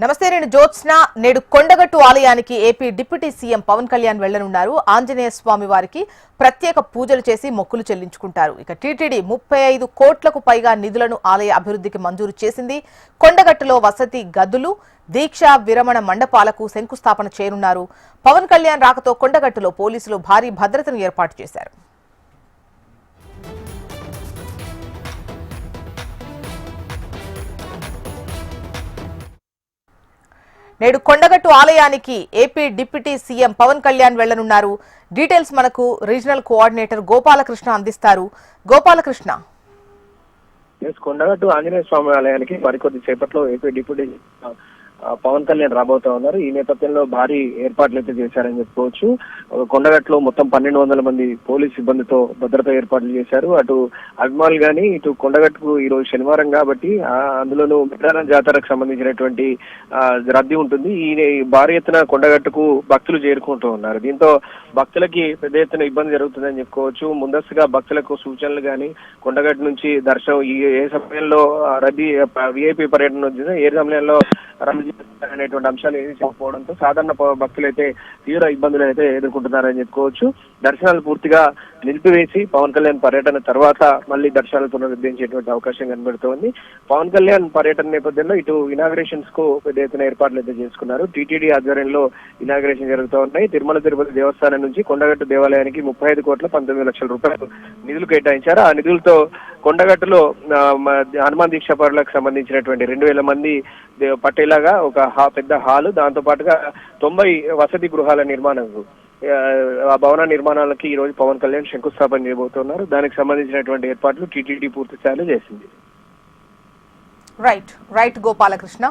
నమస్తే, నేను జ్యోత్స్న. నేడు కొండగట్టు ఆలయానికి AP deputy CM Pawan Kalyan వెళ్లనున్నారు. ఆంజనేయ స్వామి వారికి ప్రత్యేక పూజలు చేసి మొక్కులు చెల్లించుకుంటారు. ఇక టీటీడీ 35 కోట్లకు పైగా నిధులను ఆలయ అభివృద్ధికి మంజూరు చేసింది. కొండగట్టులో వసతి గదులు, దీక్షా విరమణ మండపాలకు శంకుస్థాపన చేయనున్నారు. పవన్ కళ్యాణ్ రాకతో కొండగట్టులో పోలీసులు భారీ భద్రతను ఏర్పాటు చేశారు. నేడు కొండగట్టు ఆలయానికి AP deputy CM Pawan Kalyan వెళ్లనున్నారు. డీటెయిల్స్ మనకు రీజనల్ కోఆర్డినేటర్ గోపాలకృష్ణ అందిస్తారు. గోపాలకృష్ణ, కొండగట్టు ఆంజనేయ స్వామి ఆలయానికి మరికొద్ది సేపట్లో ఏపీ డిప్యూటీ పవన్ కళ్యాణ్ రాబోతా ఉన్నారు. ఈ నేపథ్యంలో భారీ ఏర్పాట్లు అయితే చేశారని చెప్పుకోవచ్చు. కొండగట్టులో మొత్తం 1200 మంది పోలీస్ సిబ్బందితో భద్రతా ఏర్పాట్లు చేశారు. అటు అభిమానులు గానీ ఇటు కొండగట్టుకు ఈ రోజు శనివారం కాబట్టి అందులోనూ మిత్రాల జాతరకు సంబంధించినటువంటి రద్దీ ఉంటుంది. ఈ భారీ ఎత్తున కొండగట్టుకు భక్తులు చేరుకుంటూ ఉన్నారు. దీంతో భక్తులకి పెద్ద ఎత్తున ఇబ్బంది జరుగుతుందని చెప్పుకోవచ్చు. ముందస్తుగా భక్తులకు సూచనలు గానీ కొండగట్టు నుంచి దర్శనం ఏ సమయంలో రద్దీ విఐపి పర్యటన వచ్చిందో ఏ సమయంలో అనేటువంటి అంశాలు ఏది చెప్పకపోవడంతో సాధారణ భక్తులైతే తీవ్ర ఇబ్బందులు అయితే ఎదుర్కొంటున్నారని చెప్పుకోవచ్చు. దర్శనాలు పూర్తిగా నిలిపివేసి పవన్ కళ్యాణ్ పర్యటన తర్వాత మళ్ళీ దర్శనాలు పునరుద్ధరించేటువంటి అవకాశం కనబడుతోంది. పవన్ కళ్యాణ్ పర్యటన నేపథ్యంలో ఇటు ఇనాగ్రేషన్స్ కు పెద్ద ఎత్తున ఏర్పాట్లు అయితే చేసుకున్నారు. టీటీడీ ఆధ్వర్యంలో ఇనాగ్రేషన్ జరుగుతూ ఉన్నాయి. తిరుమల తిరుపతి దేవస్థానం నుంచి కొండగట్టు దేవాలయానికి 35 కోట్ల 19 లక్షల రూపాయలు నిధులు కేటాయించారు. ఆ నిధులతో కొండగట్టులో హనుమాన్ దీక్ష పరులకు సంబంధించినటువంటి 2000 మంది పట్టేలాగా ఒక పెద్ద హాలు, దాంతో పాటుగా 90 వసతి గృహాల నిర్మాణం, ఆ భవన నిర్మాణాలకి ఈ రోజు పవన్ కళ్యాణ్ శంకుస్థాపన చేయబోతున్నారు. దానికి సంబంధించినటువంటి ఏర్పాట్లు టీటీడీ పూర్తి స్థాయిలో చేసింది. రైట్ గోపాలకృష్ణ.